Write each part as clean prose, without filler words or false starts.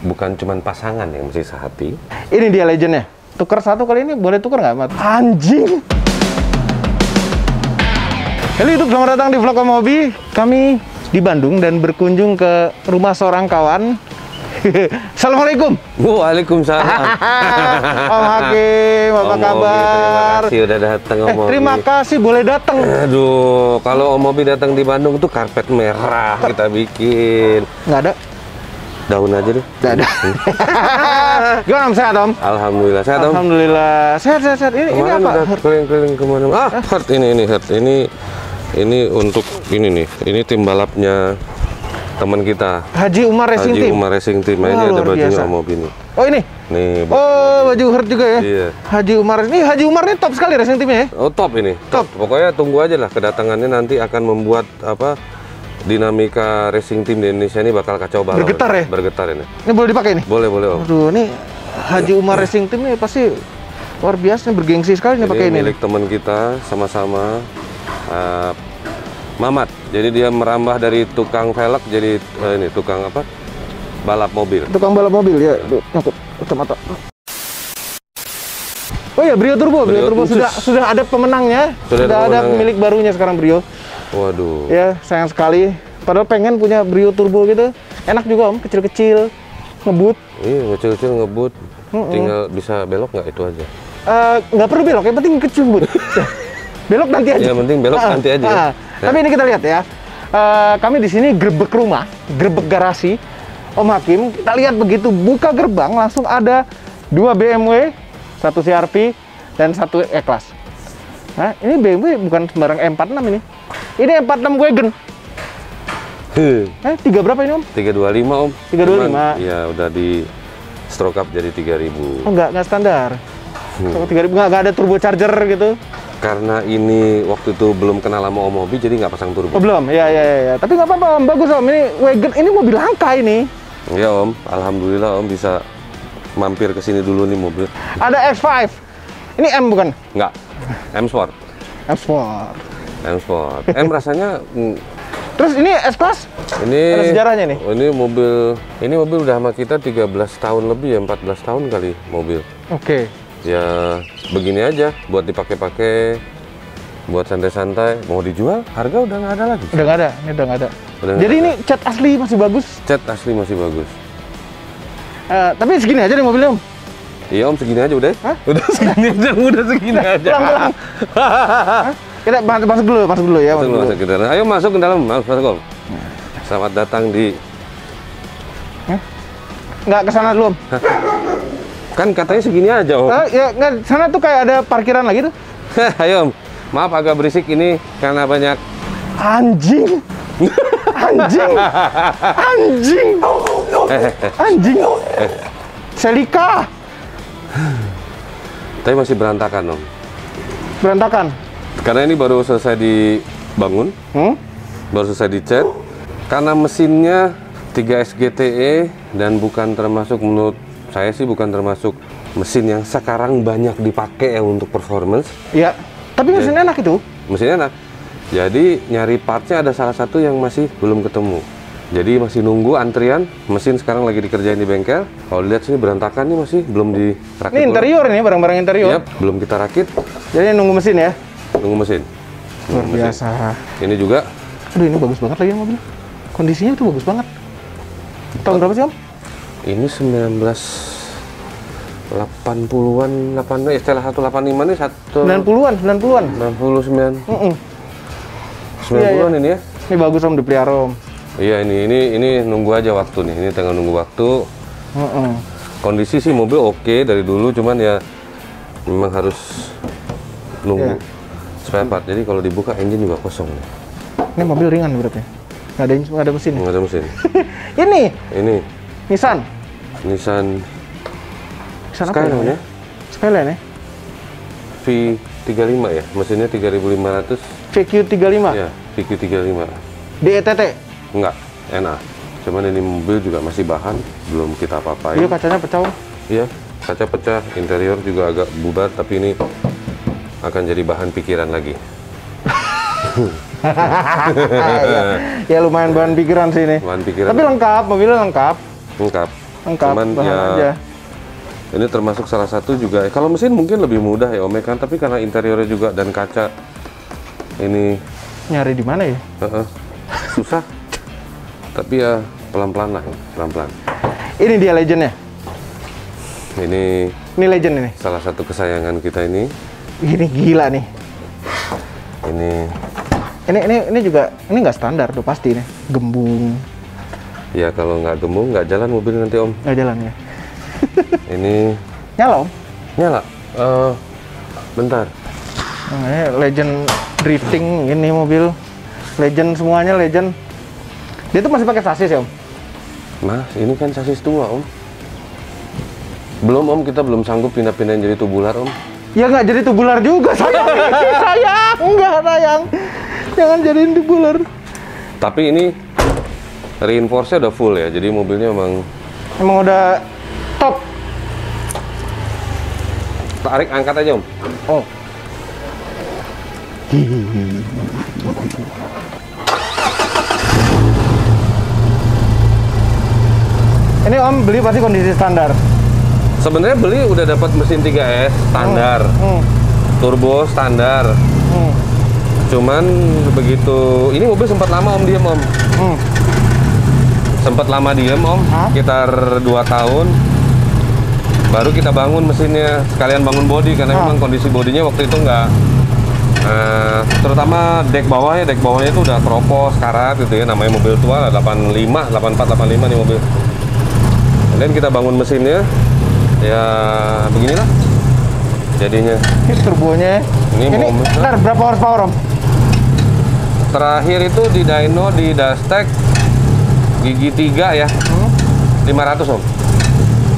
bukan cuman pasangan yang mesti sehati. Ini dia legendnya. Tukar satu kali ini, boleh tukar nggak, Mat? Anjing! Halo YouTube, selamat datang di vlog Om Hobi. Kami di Bandung dan berkunjung ke rumah seorang kawan. Assalamualaikum. Waalaikumsalam. Om Hakim, apa kabar? Terima kasih udah datang Om Hobi. Terima kasih, boleh datang. Aduh, kalau Om Hobi datang di Bandung tuh karpet merah kita bikin. Nggak ada? Daun aja deh. Nggak ada. Gimana Om, sehat Om? Alhamdulillah sehat Om. Alhamdulillah sehat. Ini apa? Keliling-keliling kemana? Hurt ini Hurt. Ini untuk ini nih. Ini tim balapnya teman kita. Haji Umar Racing Team. Haji Umar Racing Team. Nah, ini ada bajunya Om Hobi nih. Oh ini? Nih. Baju Hurt juga ya? Iya. Haji Umar ini top sekali racing timnya ya? Oh top ini. Top. Pokoknya tunggu aja lah kedatangannya nanti akan membuat apa? Dinamika racing team di Indonesia ini bakal kacau balau. Bergetar ya? Bergetar ini. Ini boleh dipakai nih? Boleh Om. Aduh, ini Haji Umar Racing Team ini pasti luar biasa, bergengsi sekali nih pakai ini. Milik teman kita sama-sama Mamat. Jadi dia merambah dari tukang velg jadi ini tukang apa? Balap mobil. Tukang balap mobil ya. Nyangkut kacamata. Oh ya, Brio Turbo sudah ada pemenangnya. Sudah ada milik barunya sekarang Brio. Waduh. Ya, sayang sekali. Padahal pengen punya Brio Turbo gitu. Enak juga Om, kecil-kecil, ngebut. Iya, kecil-kecil ngebut. Tinggal bisa belok nggak itu aja? Nggak perlu belok, yang penting kecil ngebut. Belok nanti aja. Yang penting belok nanti aja. Tapi ini kita lihat ya. Kami di sini grebek rumah, grebek garasi Om Hakim. Kita lihat begitu buka gerbang langsung ada 2 BMW, 1 CR-V dan 1 E-Class. Nah, ini BMW bukan sembarang E46 ini. Ini E46 Wagon. 3 berapa ini Om? 325 Om. 325. Iya, udah di stroke up jadi 3000. Oh, enggak standar. 3000 enggak ada turbo charger gitu. Karena ini waktu itu belum kenal sama Om Hobi jadi nggak pasang turbo. Oh, belum. Ya. Tapi nggak apa-apa Om, bagus Om. Ini Wagon, ini mobil langka ini. Iya Om, alhamdulillah Om bisa mampir ke sini dulu nih mobil. Ada X5. Ini M bukan? Nggak. M Sport. M Sport. M Sport. M rasanya. Terus ini S-Class? Ini ada sejarahnya nih. Ini mobil udah sama kita 13 tahun lebih ya, 14 tahun kali mobil. Oke. Ya begini aja, buat dipakai-pakai, buat santai-santai. Mau dijual, harga udah nggak ada lagi. Udah nggak ada, ini udah nggak ada. Jadi ini cat asli masih bagus. Cat asli masih bagus. Tapi segini aja nih mobilnya Om. Iya Om, segini aja udah. Hah? Udah segini aja, udah segini aja. Pulang. Kita masuk dulu ya. Masuk ke dalam. Ayo masuk ke dalam, masuk Om. Selamat datang di. Nggak kesana dulu Om. Kan katanya segini aja Om. Ya nggak, sana tuh kayak ada parkiran lagi tuh. Ayo Om, maaf agak berisik ini karena banyak. Anjing. Selika. Tapi masih berantakan Om. Berantakan. Karena ini baru selesai dibangun, baru selesai dicat. Karena mesinnya 3 SGTE dan bukan termasuk, menurut saya sih bukan termasuk mesin yang sekarang banyak dipakai ya untuk performance. Iya, tapi mesin enak itu. Mesin enak. Jadi nyari partnya ada salah satu yang masih belum ketemu. Jadi masih nunggu antrian. Mesin sekarang lagi dikerjain di bengkel. Kalau lihat sini berantakan nih, masih belum dirakit. Ini interior nih, barang-barang interior. Yap, belum kita rakit. Jadi nunggu mesin ya. Nunggu mesin. Luar biasa. Ini juga. Aduh, ini bagus banget lagi mobil. Kondisinya tuh bagus banget. Tahun berapa sih Om? Ini 1980-an, setelah 185 nih 90-an. 99. 90-an ini ya. Ini bagus Om, dipelihara Om. Iya, ini nunggu aja waktu nih. Ini tinggal nunggu waktu. Kondisi sih mobil oke dari dulu, cuman ya memang harus nunggu spare part. Jadi kalau dibuka engine juga kosong. Ini mobil ringan berarti. Nggak ada mesin. Nggak ada mesin. Ini Nissan Skyline ya? Skyline ya? V35 ya, mesinnya 3500. VQ35? Ya, VQ35. DETT? Enggak, NA. Cuman ini mobil juga masih bahan, belum kita apa-apain. Iya, kacanya pecah. Iya, kaca pecah, interior juga agak bubar, tapi ini akan jadi bahan pikiran lagi. Ya lumayan bahan pikiran sih ini. Bahan pikiran. Tapi lengkap, mobilnya lengkap. Lengkap. lengkap, cuman bahan ya aja. ini termasuk salah satu juga. Kalau mesin mungkin lebih mudah ya Om kan, tapi karena interiornya juga dan kaca ini Nyari di mana ya? susah. Tapi ya pelan-pelan lah, pelan-pelan. Ini dia legendnya. Ini Legend ini. salah satu kesayangan kita ini. Ini gila nih. Ini juga ini nggak standar tuh pasti nih. Gembung. ya kalau nggak gembung nggak jalan mobil nanti Om. Nggak jalan ya. Ini Nyala Om. nyala. Bentar. Nah, ini legend drifting ini mobil. Legend semuanya legend. Dia tuh masih pakai sasis ya Om? Mas, ini kan sasis tua Om. Belum Om, kita belum sanggup pindah-pindahin jadi tubular Om. Ya nggak jadi tubular juga, sayang. Sayang, nggak sayang. Jangan jadiin tubular. Tapi ini reinforce-nya udah full ya, jadi mobilnya emang udah top. tarik, angkat aja Om. Oh. Ini Om beli pasti kondisi standar. Sebenarnya beli udah dapat mesin 3S standar, turbo standar. Cuman begitu, ini mobil sempat lama Om diem Om. Sempat lama diem Om, sekitar 2 tahun. Baru kita bangun mesinnya, sekalian bangun bodi karena memang kondisi bodinya waktu itu nggak, terutama dek bawahnya itu udah keropos, karat gitu ya. Namanya mobil tua, 85, 84, 85 nih mobil. Dan kita bangun mesinnya, ya beginilah jadinya. Ini turbonya. Ini bentar, berapa horsepower Om? Terakhir itu di dyno di Dastek gigi 3 ya, 500 Om.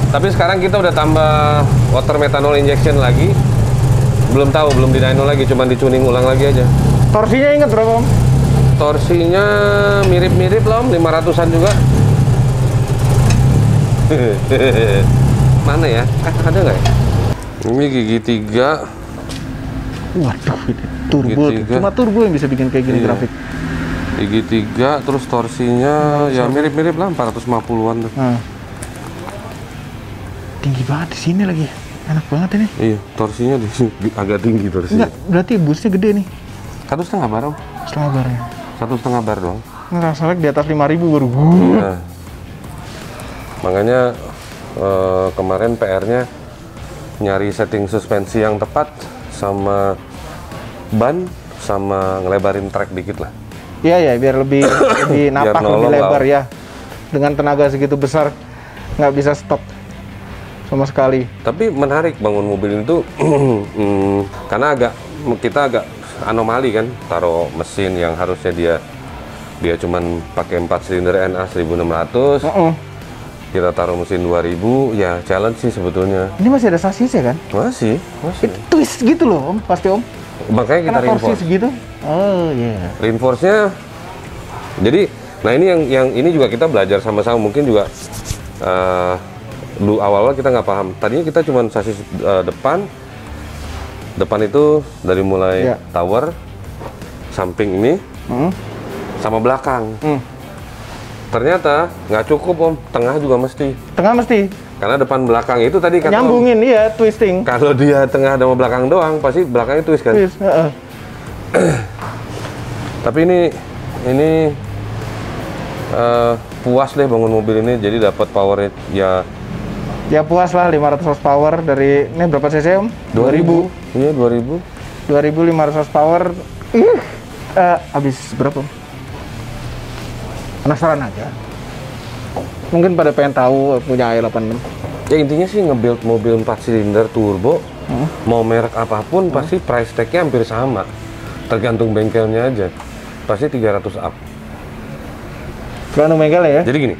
Tapi sekarang kita udah tambah water methanol injection lagi. Belum tahu, belum di dyno lagi, cuman dicuning ulang lagi aja. Torsinya inget berapa Om? Torsinya mirip-mirip lah Om, 500-an juga. Mana ya? Ada nggak ya? Ini gigi 3. Waduh, ini turbo. Cuma turbo yang bisa bikin kayak gini grafik. Gigi 3, terus torsinya ya mirip-mirip lah, 450-an tuh. Tinggi banget di sini lagi. Enak banget ini. Iya, torsinya agak tinggi torsinya. Enggak, berarti busnya gede nih. 1,5 bar Om. 1,5 barnya. 1,5 bar doang. Nggak salah di atas 5.000 baru. Nah, makanya kemarin PR-nya nyari setting suspensi yang tepat, sama ban, sama ngelebarin trek dikit lah. Iya ya, biar lebih napak, lebih lebar ya. Dengan tenaga segitu besar nggak bisa stop sama sekali. Tapi menarik bangun mobil itu karena kita agak anomali kan, taruh mesin yang harusnya dia cuman pakai 4 silinder NA 1600. Kita taruh mesin 2000, ya challenge sih sebetulnya. Ini masih ada sasisnya kan? Masih. Itu twist gitu loh Om, pasti Om. Makanya kita reinforce segitu. Oh iya. Yeah. Reinforce-nya. Jadi, nah ini yang ini juga kita belajar sama-sama, mungkin juga dulu awal-awal kita nggak paham. Tadinya kita cuma sasis depan itu dari mulai tower, samping ini, sama belakang. Ternyata nggak cukup Om, tengah juga mesti. Tengah mesti. Karena depan belakang itu tadi kata nyambungin Om, iya, twisting. Kalau dia tengah sama belakang doang, pasti belakangnya twist kan. Twist. Tapi ini puas deh bangun mobil ini, jadi dapat powernya ya. Ya puas lah, 500 horsepower dari ini berapa cc Om? 2000. Iya 2000. 2500 horsepower. Habis berapa Om? Penasaran aja. Mungkin pada pengen tahu punya i86. Ya intinya sih nge-build mobil 4 silinder turbo, mau merek apapun pasti price tag-nya hampir sama. Tergantung bengkelnya aja. Pasti 300 up. Tergantung bengkelnya ya? Jadi gini,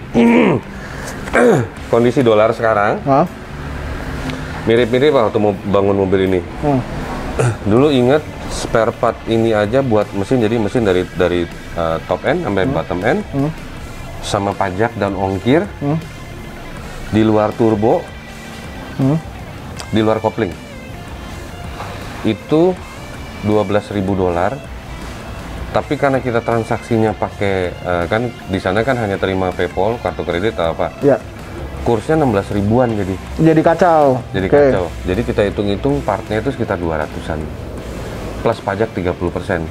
kondisi dolar sekarang mirip-mirip waktu mau bangun mobil ini. Dulu ingat spare part ini aja buat mesin, jadi mesin dari top end sampai bottom end, sama pajak dan ongkir, di luar turbo, di luar kopling, itu $12.000. Tapi karena kita transaksinya pakai kan di sana kan hanya terima PayPal, kartu kredit atau apa, kursnya 16 ribuan Jadi kacau. jadi Oke. kacau. Jadi kita hitung-hitung partnya itu sekitar 200-an plus pajak 30%.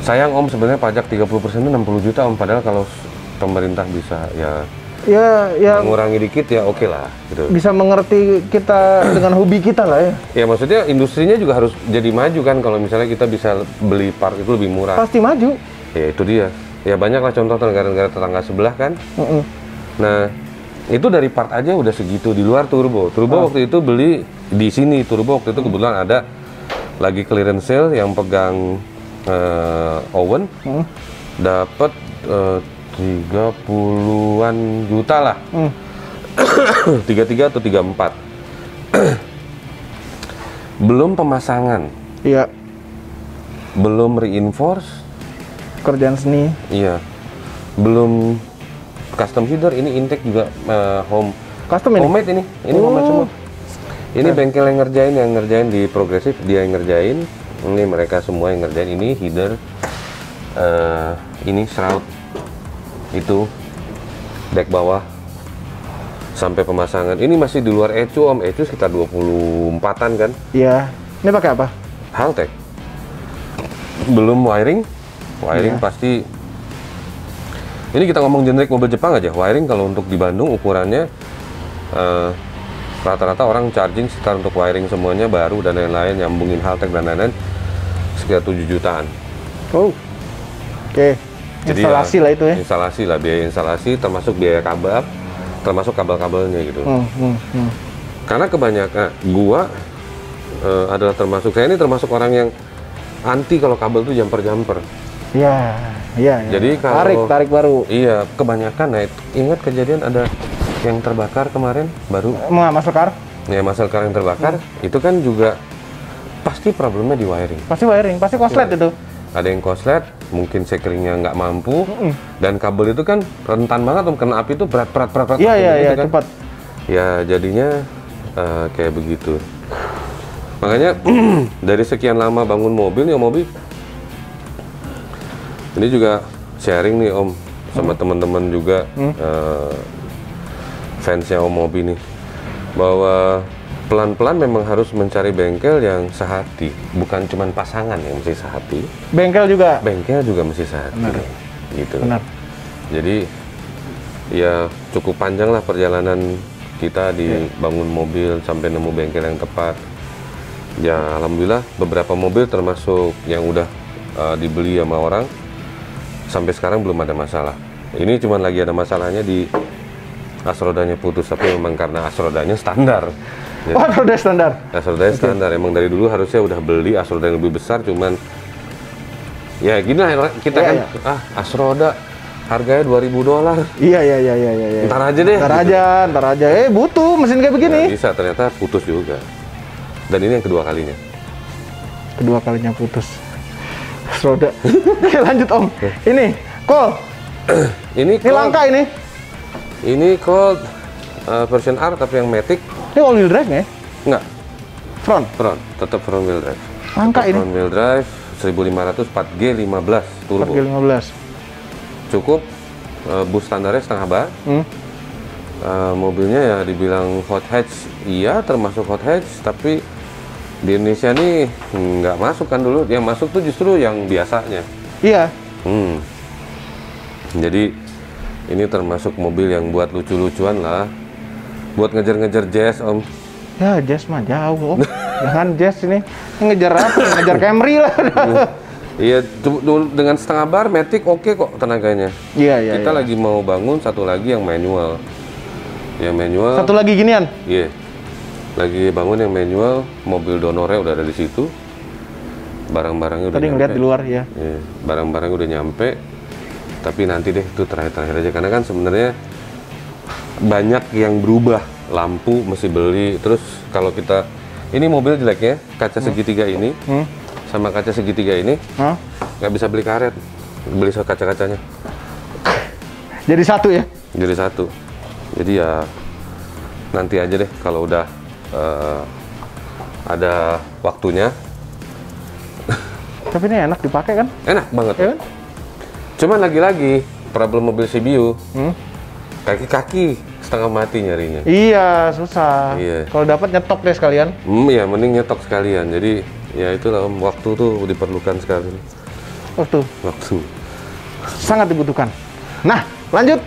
Sayang Om, sebenarnya pajak 30% itu 60 juta Om, padahal kalau pemerintah bisa ya Ya mengurangi dikit ya oke lah gitu. bisa mengerti kita dengan hobi kita lah ya. Ya maksudnya industrinya juga harus jadi maju kan, kalau misalnya kita bisa beli part itu lebih murah. Pasti maju. Ya itu dia. Ya banyak lah contoh negara-negara tetangga sebelah kan. Nah, itu dari part aja udah segitu, di luar turbo. Turbo waktu itu beli di sini, turbo waktu itu kebetulan ada lagi clearance sale yang pegang Owen. Dapat 30-an juta lah. 33 atau 34. Belum pemasangan. Iya. Belum reinforce. Kerjaan seni. Iya. Belum custom header, ini intake juga home. Custom ini? Homemade ini. Ini homemade semua. Ini bengkel yang ngerjain di Progressive, dia yang ngerjain. Ini mereka semua yang ngerjain. Ini header, ini shroud, itu deck bawah sampai pemasangan. Ini masih di luar ECU Om. ECU sekitar 24-an kan. Iya. Ini pakai apa? Haltech. Belum wiring pasti. Ini kita ngomong generik mobil Jepang aja. Wiring kalau untuk di Bandung ukurannya rata-rata orang charging sekitar untuk wiring semuanya baru dan lain-lain, nyambungin Haltech dan lain-lain sekitar 7 jutaan. Oh. Oke. Jadi Instalasi lah itu ya. Instalasi lah, biaya instalasi termasuk biaya kabel, termasuk kabel-kabelnya gitu. Karena kebanyakan gua adalah saya ini termasuk orang yang anti kalau kabel tuh jumper. Iya. Jadi kalau tarik baru. Iya, kebanyakan. Nah, ingat kejadian ada yang terbakar kemarin baru. Muscle car? Ya, muscle car yang terbakar itu kan juga pasti problemnya di wiring. Pasti wiring, pasti konslet itu. Ada yang konslet, mungkin sekelingnya nggak mampu, dan kabel itu kan rentan banget om, kena api itu berat. Iya, kan. cepat. Ya jadinya kayak begitu. Makanya dari sekian lama bangun mobil nih om Mobi, ini juga sharing nih om sama teman-teman juga fansnya om Mobi nih, bahwa pelan-pelan memang harus mencari bengkel yang sehati, bukan cuma pasangan yang mesti sehati. Bengkel juga Mesti sehati. Benar. Gitu. Benar. Jadi ya cukup panjang lah perjalanan kita di bangun mobil sampai nemu bengkel yang tepat. Ya alhamdulillah beberapa mobil termasuk yang udah dibeli sama orang sampai sekarang belum ada masalah. Ini cuma lagi ada masalahnya di as rodanya putus, tapi memang karena as rodanya standar. Ya. Oh, roda standar. As rodanya standar. Emang dari dulu harusnya udah beli as roda yang lebih besar, cuman ya gini lah kita kan as roda harganya $2.000. Iya. Ntar aja deh. Ntar aja. Butuh mesin kayak begini. Nah, bisa, ternyata putus juga. Dan ini yang kedua kalinya. Kedua kalinya putus. As roda. Oke, lanjut om. Ini Colt. Ini langka ini. Ini Colt version R tapi yang Matic. Ini all wheel drive ya? Enggak. Front, tetap front wheel drive. Langka ini. Front wheel drive 1500 4G15 turbo. 4G15. Cukup bus standarnya setengah bar. Mobilnya ya dibilang hot hatch, iya termasuk hot hatch, tapi di Indonesia nih nggak masuk kan dulu. Yang masuk tuh justru yang biasanya. Iya. Jadi ini termasuk mobil yang buat lucu-lucuan lah. Buat ngejar-ngejar jazz om. Ya jazz mah jauh om. Jangan jazz ini. Ngejar apa? Ngejar Camry lah. Iya, dengan setengah bar Matic oke kok tenaganya. Iya. Kita lagi mau bangun satu lagi yang manual. Yang manual. Satu lagi ginian? Iya. Lagi bangun yang manual, mobil donornya udah ada di situ. Barang-barangnya udah tadi nyampe. ngeliat di luar ya. Iya, barang-barangnya udah nyampe. Tapi nanti deh itu terakhir-terakhir aja, karena kan sebenarnya banyak yang berubah. Lampu mesti beli. Terus kalau kita ini mobil jeleknya kaca segitiga ini sama kaca segitiga ini nggak bisa beli karet, beli kaca-kacanya. Jadi satu ya? Jadi satu. Jadi ya nanti aja deh kalau udah ada waktunya. Tapi ini enak dipakai kan? Enak banget. Ya kan? Cuman lagi-lagi problem mobil CBU, kaki-kaki setengah mati nyarinya. Iya, susah. Iya. Kalau dapat nyetok deh sekalian. Iya, mending nyetok sekalian. Jadi ya itulah Om, waktu tuh diperlukan sekali. Waktu. Waktu. Sangat dibutuhkan. Nah, lanjut.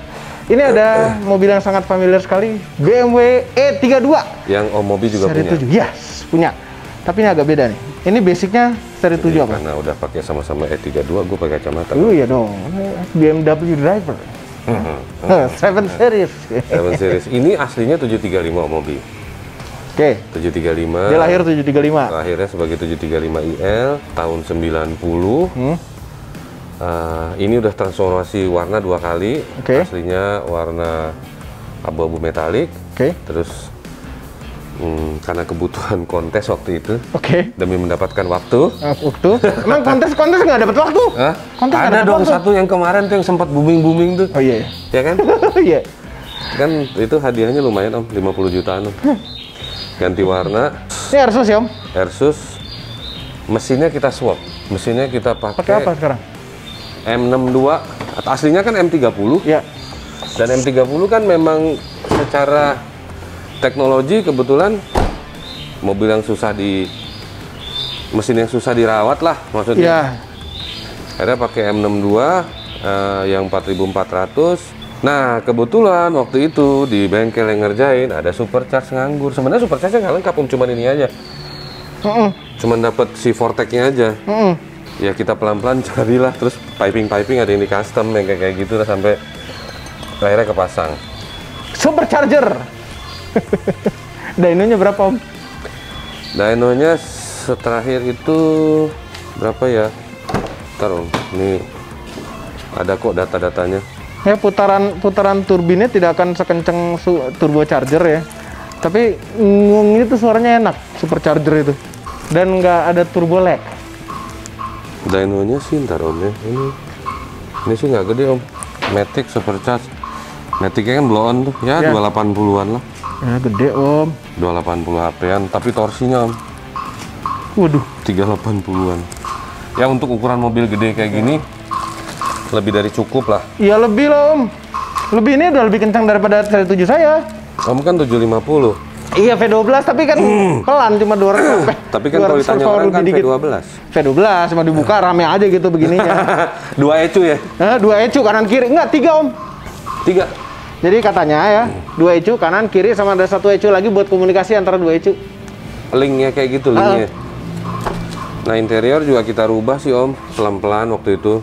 Ini ada mobil yang sangat familiar sekali, BMW E32. Yang Om Mobi juga seri punya. 7. Yes, punya. Tapi ini agak beda nih. Ini basicnya seri 7 apa? Karena udah pakai sama-sama E32, gue pakai kacamata. Iya dong, BMW driver. 7 Series. 7 Series. Ini aslinya 735 Om Mobi. Oke. 735. Dia lahir 735. Lahirnya sebagai 735 IL tahun 90. Ini udah transformasi warna 2 kali. Aslinya warna abu-abu metalik. Terus karena kebutuhan kontes waktu itu. Demi mendapatkan waktu. Emang kontes nggak dapat waktu? Kontes ada dong waktu. Satu yang kemarin tuh yang sempat booming tuh. Oh iya. Ya kan? Iya. Kan itu hadiahnya lumayan Om, 50 jutaan Om. Ganti warna. Ini Airsus ya Om? Airsus. Mesinnya kita swap. Mesinnya kita pakai apa sekarang? M62. Aslinya kan M30. Ya. Dan M30 kan memang secara teknologi kebetulan mobil yang susah mesin yang susah dirawat lah maksudnya. Ya. Akhirnya pakai M62 yang 4400. Nah kebetulan waktu itu di bengkel yang ngerjain ada supercharge nganggur. Sebenarnya supercharge nggak lengkap Om, cuman ini aja. Cuman dapat si Vortec-nya aja. Ya kita pelan-pelan carilah, terus piping ada yang di custom yang kayak gitu lah sampai akhirnya kepasang. Supercharger. Dynonya berapa Om? Dynonya terakhir itu berapa ya? Ntar Om, ini ada kok data-datanya. Ya putaran turbinnya tidak akan sekencang turbocharger ya. Tapi ini tuh suaranya enak, supercharger itu. Dan nggak ada turbo lag. Dynonya sih ntar Om ya. Ini sih nggak gede Om. Matic supercharge. Maticnya kan blow on tuh ya, 280-an lah. Ya gede Om. 280 HP-an, tapi torsinya Om. Waduh. 380-an. Ya untuk ukuran mobil gede kayak gini lebih dari cukup lah. Iya lebih lah Om. Lebih, ini udah lebih kencang daripada seri 7 saya. Om kan 750. Iya V12 tapi kan pelan cuma 200. Tapi kan kalau ditanya orang kan V12. V12 cuma dibuka rame aja gitu begininya. 2 ECU ya? 2 ECU kanan kiri. Enggak, 3 Om. 3. Jadi katanya ya, 2 ECU kanan kiri sama ada 1 ECU lagi buat komunikasi antara 2 ECU. Linknya kayak gitu linknya. Nah interior juga kita rubah sih Om, pelan-pelan waktu itu.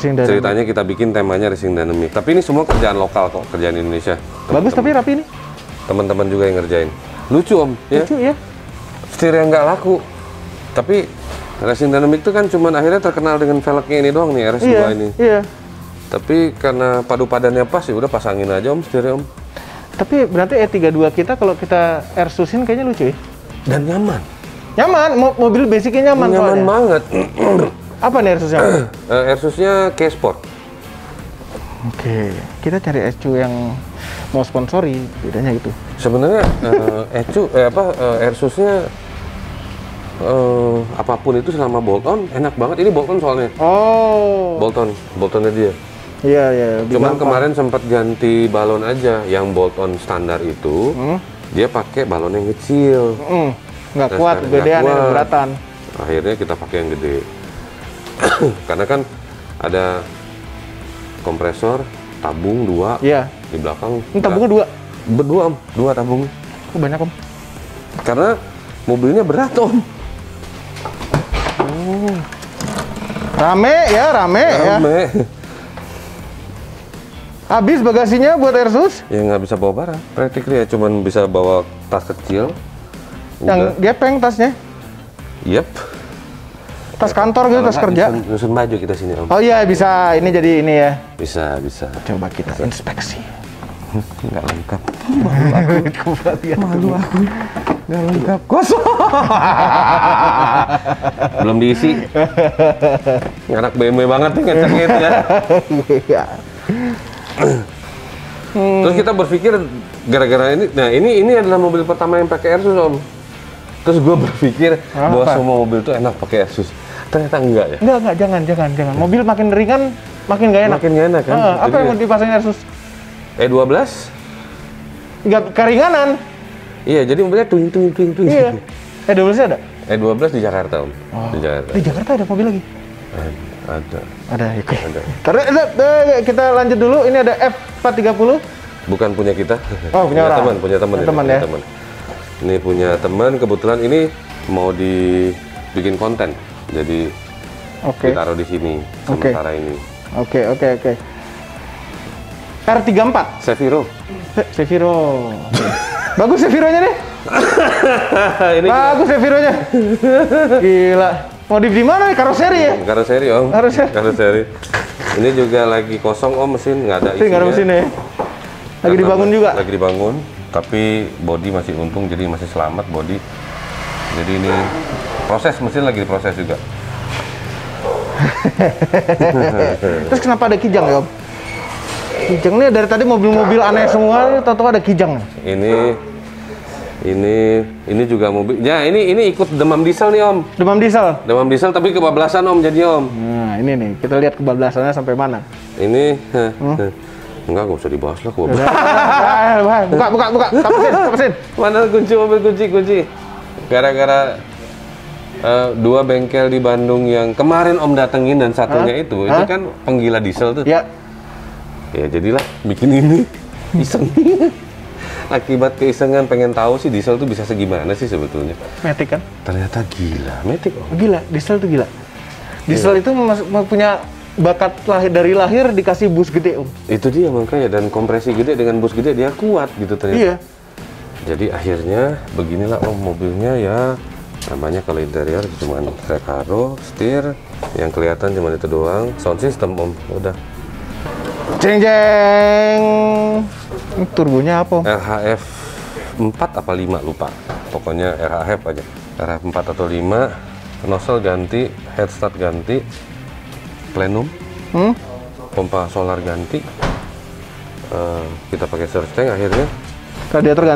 Ceritanya kita bikin temanya racing dynamic. Tapi ini semua kerjaan lokal kok, kerjaan Indonesia. Bagus tapi rapi ini. Teman-teman juga yang ngerjain. Lucu Om, ya. Lucu ya. Setir yang nggak laku. Tapi racing dynamic itu kan cuman akhirnya terkenal dengan velgnya ini doang nih, RS2 ini. Iya. Tapi karena padu padannya pas ya udah pasangin aja Om setirnya Om. Tapi berarti E32 kita kalau kita Airsusin kayaknya lucu ya. Dan nyaman. Nyaman, mobil basicnya nyaman. Nyaman banget. Apa nih Airsusnya? Airsusnya K-Sport. Oke, kita cari ECU yang mau sponsori, bedanya gitu. Sebenarnya Airsusnya apapun itu selama bolt-on enak banget. Ini bolt-on soalnya. Oh. Bolt-onnya dia. Iya. Cuman kemarin sempat ganti balon aja. Yang bolt-on standar itu, dia pakai balon yang kecil. Nggak kuat, gedean yang beratan. Akhirnya kita pakai yang gede. Karena kan ada kompresor, tabung 2 di belakang. Ini tabungnya 2? Berdua Om, 2 tabung. Kok banyak Om? Karena mobilnya berat Om. Rame ya. Habis bagasinya buat Airsus? Ya nggak bisa bawa barang. Practically ya cuman bisa bawa tas kecil. Yang gepeng tasnya? Yep. Tas kantor gitu, tas kerja? Nyusun baju kita sini Om. Oh iya bisa, ini jadi ini ya? Bisa. Coba kita inspeksi. Nggak lengkap. Malu aku. Nggak lengkap. Kosong. Belum diisi. Anak BMW banget nih ngecek gitu ya. Terus kita berpikir gara-gara ini, nah ini adalah mobil pertama yang pakai Airsus Om. Terus gue berpikir bahwa semua mobil tuh enak pakai Airsus. Ternyata enggak ya? Enggak, jangan. Mobil makin ringan, makin gak enak. Makin gak enak kan? Apa yang mau dipasang Airsus? E12 nggak keringanan. Iya, jadi mobilnya twing. Iya. E12 ada? E12 di Jakarta, Om. Oh. Di Jakarta. Di Jakarta ada mobil lagi? Ada. Ada, oke. Ada. Terus kita lanjut dulu. Ini ada F430. Bukan punya kita. Oh, punya orang. Punya teman ya. Teman. Ini punya teman, kebetulan ini mau dibikin konten. Jadi ditaruh di sini sementara ini. Oke. R34. Seviro. Bagus Sevironya nih. Ini bagus Sevironya. Gila. Modif di mana nih? Karoseri ya? Karoseri, Om. Karoseri. Ini juga lagi kosong, Om, mesin nggak ada isinya. Nggak ada mesin ya? Lagi dibangun juga? Lagi dibangun, tapi bodi masih untung, jadi masih selamat bodi. Jadi ini mesin lagi diproses juga. Terus kenapa ada kijang ya, Om? Kijang nih dari tadi mobil-mobil aneh semua, tahu-tahu ada kijang. Ini juga mobil. Ya, ini ikut demam diesel nih, Om. Demam diesel tapi kebablasan, Om, jadi, Om. Nah, ini nih, kita lihat kebablasannya sampai mana. Ini enggak usah dibahas lah kebablasan. Buka. Kapasin. Mana mobil kunci. Gara-gara dua bengkel di Bandung yang kemarin Om datengin dan satunya itu kan penggila diesel tuh. Ya. Ya jadilah bikin ini iseng. Akibat keisengan pengen tahu sih diesel tuh bisa segimana sih sebetulnya. Matic kan? Ternyata gila, Matic. Gila, diesel tuh gila. Diesel itu punya bakat dari lahir dikasih bus gede, Om. Itu dia makanya, dan kompresi gede dengan bus gede dia kuat gitu ternyata. Iya. Jadi akhirnya beginilah, Om, mobilnya ya. Namanya kalau interior cuma Recaro, setir, yang kelihatan cuma itu doang. Sound system, Om, udah. Jeng. Turbonya apa, Om? RHF 4 apa 5 lupa. Pokoknya RHF aja. RHF 4 atau 5. Nozzle ganti, head start ganti, plenum, pompa solar ganti. Kita pakai surge tank akhirnya. Radiator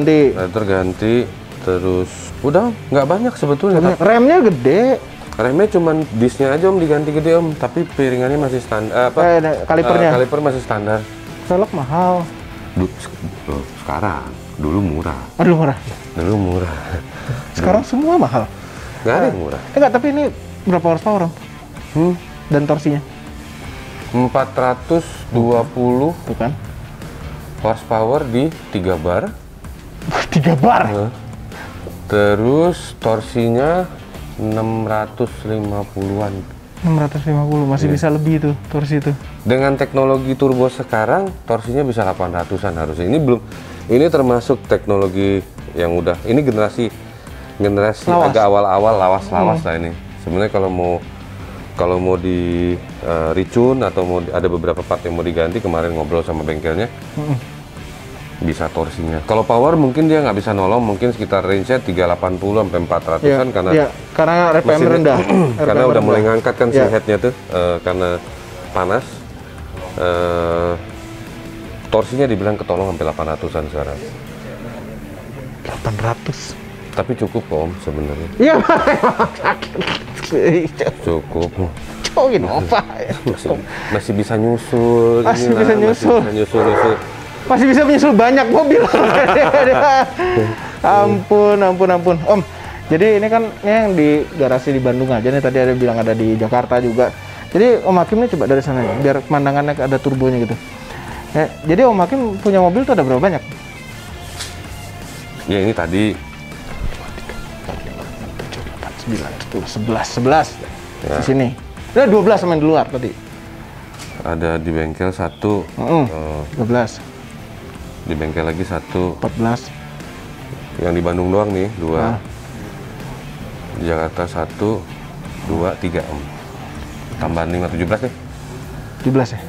ganti, terus udah nggak banyak sebetulnya. Remnya gede. Remnya cuman disnya aja, Om, diganti gede, Om, tapi piringannya masih standar. Kalipernya? Kaliper masih standar. Velg mahal. Sekarang, dulu murah. Dulu murah. Sekarang semua mahal. Nggak ada yang murah. Enggak, tapi ini berapa horsepower, Om? Dan torsinya? 420 bukan horsepower di 3 bar. 3 bar? Terus torsinya 650-an. 650, masih bisa lebih itu torsi itu. Dengan teknologi turbo sekarang, torsinya bisa 800-an harusnya. Ini termasuk teknologi yang udah, ini generasi lawas. Agak awal-awal lawas lah ini. Sebenarnya kalau mau di ricun atau ada beberapa part yang mau diganti, kemarin ngobrol sama bengkelnya. Bisa torsinya. Kalau power mungkin dia nggak bisa nolong, mungkin sekitar range-nya 380 sampai 400-an karena RPM rendah. Karena udah mulai ngangkat kan si headnya tuh karena panas. Torsinya dibilang ketolong sampai 800-an sekarang. 800. Tapi cukup, Om, sebenarnya. Iya. Cukup. Cobain apa? Masih bisa nyusul. Masih bisa nyusul. Masih bisa menyusul banyak mobil. Ampun. Om, jadi ini kan yang di garasi di Bandung aja nih, tadi ada bilang ada di Jakarta juga. Jadi Om Hakim nih coba dari sana ya, biar pemandangannya ada turbonya gitu. Jadi Om Hakim punya mobil tuh ada berapa banyak? Ya ini tadi 11 ya. Di sini. Ada 12 sama yang di luar tadi. Ada di bengkel 1, 12. Di bengkel lagi 1, 14. Yang di Bandung doang nih 2. Di Jakarta 1, 2, 3, Om. Tambahan 5, 17 deh. 17 ya?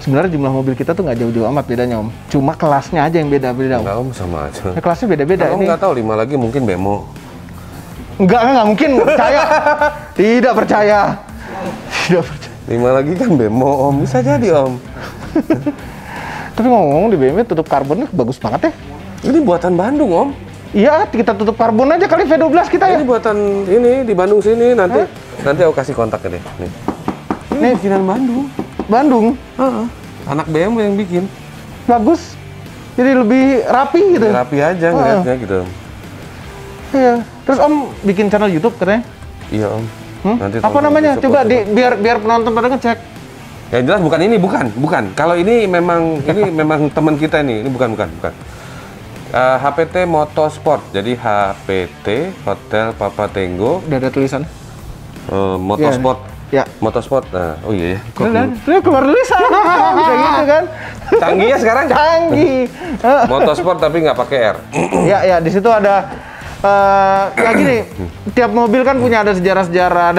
Sebenarnya jumlah mobil kita tuh nggak jauh-jauh amat bedanya, Om. Cuma kelasnya aja yang beda-beda, Om. Enggak, Om, sama aja. Kelasnya beda-beda. Om nggak tahu 5 lagi mungkin bemo. Enggak mungkin, percaya. Tidak percaya. 5 lagi kan bemo, Om. Bisa jadi, Om. Tapi ngomong-ngomong di BMW tutup karbonnya bagus banget ya. Ini buatan Bandung, Om. Iya, kita tutup karbon aja kali V12 kita ya. Ini buatan ini di Bandung sini, nanti aku kasih kontaknya deh. Nih. Ini bikinan Bandung. Bandung? Anak BMW yang bikin. Bagus. Jadi lebih rapi gitu. Rapi aja ngeliatnya gitu. Iya. Terus Om bikin channel YouTube katanya? Iya Om. Nanti apa namanya? Coba biar penonton pada ngecek. Ya jelas bukan ini, bukan. Kalau ini memang teman kita ini bukan. HPT Motorsport. Jadi HPT Hotel Papa Tango. Udah ada tulisan. Motorsport. Ya. Motorsport. Nah, oh iya ya. Udah keluar tulisan. Kayak gitu kan. Canggih ya sekarang. Canggih. Motorsport tapi nggak pakai R. Ya, di situ ada ya gini, tiap mobil kan punya ada sejarah-sejarah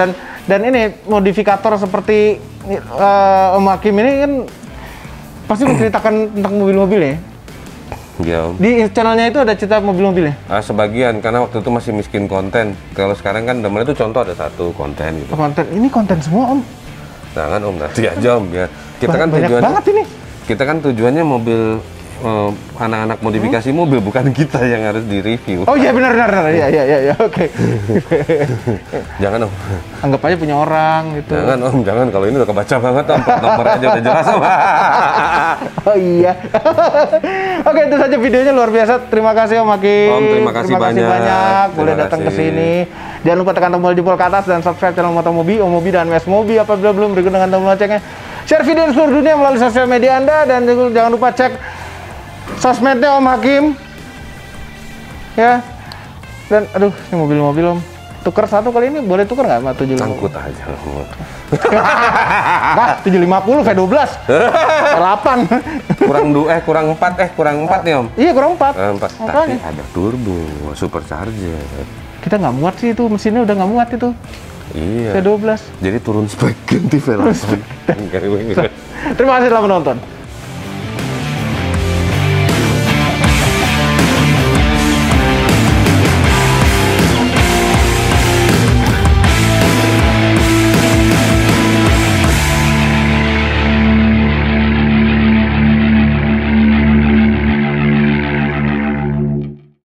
dan ini modifikator seperti Om Hakim ini kan pasti menceritakan tentang mobil-mobil ya. Ya, Om. Di channelnya itu ada cerita mobil-mobilnya? Sebagian, karena waktu itu masih miskin konten. Kalau sekarang kan temen itu contoh ada satu konten gitu. Konten, ini konten semua Om? Jangan Om, nanti aja Om ya. Kita kan banyak tujuannya, banget ini. Kita kan tujuannya mobil anak-anak modifikasi mobil, bukan kita yang harus di-review. Oh iya benar. Ya, oke. Jangan Om. Anggap aja punya orang gitu. Jangan Om, jangan. Kalau ini udah kebaca banget Om. Nomornya aja udah jelas Om. Oh iya. Oke, itu saja videonya, luar biasa. Terima kasih Om Hakim. Om, terima kasih banyak. Boleh datang ke sini. Jangan lupa tekan tombol jempol ke atas dan subscribe channel Motomobi, Om Mobi dan Mes Mobi apabila belum, berikut dengan tombol loncengnya. Share video di seluruh dunia melalui sosial media Anda dan jangan lupa cek sosmednya Om Hakim. Ya. Dan aduh, ini mobil-mobil Om. Tuker satu kali ini, boleh tuker nggak sama 750? Angkut aja Om. Nah, 750 V12. V8. kurang 4 nih Om. Iya, kurang 4. 4. Tapi ada turbo, supercharger. Kita nggak muat sih itu, mesinnya udah nggak muat itu. Iya. V12. Jadi turun spek ganti V8. Terima kasih telah menonton.